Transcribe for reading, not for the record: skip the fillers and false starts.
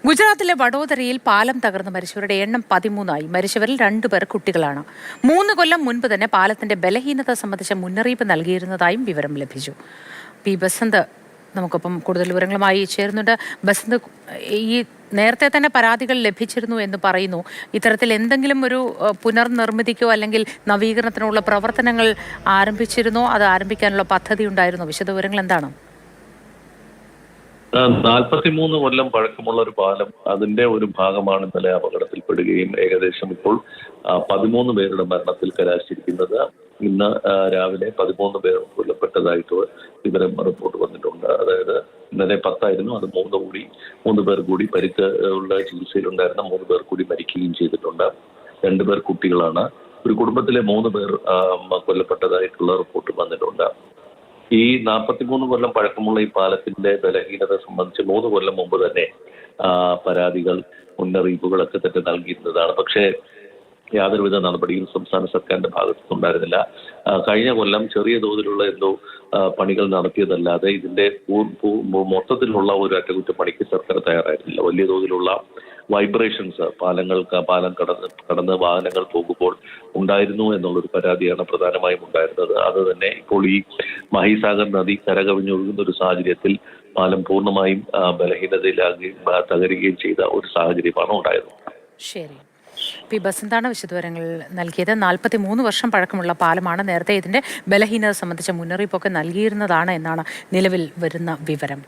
ഗുജറാത്തിലെ വഡോദരയിൽ പാലം തകർന്ന് മരിച്ചവരുടെ എണ്ണം 13ആയി. മരിച്ചവരിൽ 2 പേർ കുട്ടികളാണ്. 3 കൊല്ലം മുൻപ് തന്നെ പാലത്തിന്റെ ബലഹീനത സംബന്ധിച്ച മുന്നറിയിപ്പ് നൽകിയിരുന്നതായും വിവരം ലഭിച്ചു. പി ബസന്ത് നമുക്കൊപ്പം കൂടുതൽ വിവരങ്ങളുമായി ചേരുന്നുണ്ട്. ബസന്ത്, ഈ നേരത്തെ തന്നെ പരാതികൾ ലഭിച്ചിരുന്നു എന്ന് പറയുന്നു. ഇത്തരത്തിൽ എന്തെങ്കിലും ഒരു പുനർനിർമ്മിതിക്കോ അല്ലെങ്കിൽ നവീകരണത്തിനുള്ള പ്രവർത്തനങ്ങൾ ആരംഭിച്ചിരുന്നോ? അത് ആരംഭിക്കാനുള്ള പദ്ധതി ഉണ്ടായിരുന്നോ? വിശദവിവരങ്ങൾ എന്താണ്? 43 കൊല്ലം പഴക്കമുള്ള ഒരു പാലം, അതിന്റെ ഒരു ഭാഗമാണ് ഇന്നലെ അപകടത്തിൽപ്പെടുകയും ഏകദേശം ഇപ്പോൾ 13 പേരുടെ മരണത്തിൽ കലാശിച്ചിരിക്കുന്നത്. ഇന്ന് രാവിലെ 13 പേർ കൊല്ലപ്പെട്ടതായിട്ട് വിവരം റിപ്പോർട്ട് വന്നിട്ടുണ്ട്. അതായത് ഇന്നലെ 10 ആയിരുന്നു, അത് 3 പേർ കൂടി പരിക്ക് ഉള്ള ചികിത്സയിലുണ്ടായിരുന്ന 3 പേർ കൂടി മരിക്കുകയും ചെയ്തിട്ടുണ്ട്. 2 പേർ കുട്ടികളാണ്. ഒരു കുടുംബത്തിലെ 3 പേർ കൊല്ലപ്പെട്ടതായിട്ടുള്ള റിപ്പോർട്ട് വന്നിട്ടുണ്ട്. ഈ 43 കൊല്ലം പഴക്കമുള്ള ഈ പാലത്തിന്റെ ബലഹീനത സംബന്ധിച്ച് 3 കൊല്ലം മുമ്പ് തന്നെ പരാതികൾ, മുന്നറിയിപ്പുകളൊക്കെ തന്നെ നൽകിയിരുന്നതാണ്. പക്ഷേ യാതൊരുവിധ നടപടിയും സംസ്ഥാന സർക്കാരിന്റെ ഭാഗത്തുനിന്നുണ്ടായിരുന്നില്ല. കഴിഞ്ഞ കൊല്ലം ചെറിയ തോതിലുള്ള എന്തോ പണികൾ നടത്തിയതല്ലാതെ ഇതിന്റെ മൊത്തത്തിലുള്ള ഒരു അറ്റകുറ്റപ്പണിക്ക് സർക്കാർ തയ്യാറായിരുന്നില്ല. വലിയ തോതിലുള്ള വൈബ്രേഷൻസ് പാലം കടന്ന് വാഹനങ്ങൾ പോകുമ്പോൾ ഉണ്ടായിരുന്നു എന്നുള്ളൊരു പരാതിയാണ് പ്രധാനമായും ഉണ്ടായിരുന്നത്. അത് തന്നെ ഇപ്പോൾ ഈ മഹിസാഗർ നദി കരകവിഞ്ഞൊഴുകുന്ന ഒരു സാഹചര്യത്തിൽ പാലം പൂർണ്ണമായും ബലഹീനതയിലാകുകയും തകരുകയും ചെയ്ത ഒരു സാഹചര്യമാണ് ഉണ്ടായത്. ശരി, പി ബസന്താണ് വിശദവിവരങ്ങൾ നൽകിയത്. 43 വർഷം പഴക്കമുള്ള പാലമാണ്. നേരത്തെ ഇതിന്റെ ബലഹീനത സംബന്ധിച്ച മുന്നറിയിപ്പൊക്കെ നൽകിയിരുന്നതാണ് എന്നാണ് നിലവിൽ വരുന്ന വിവരം.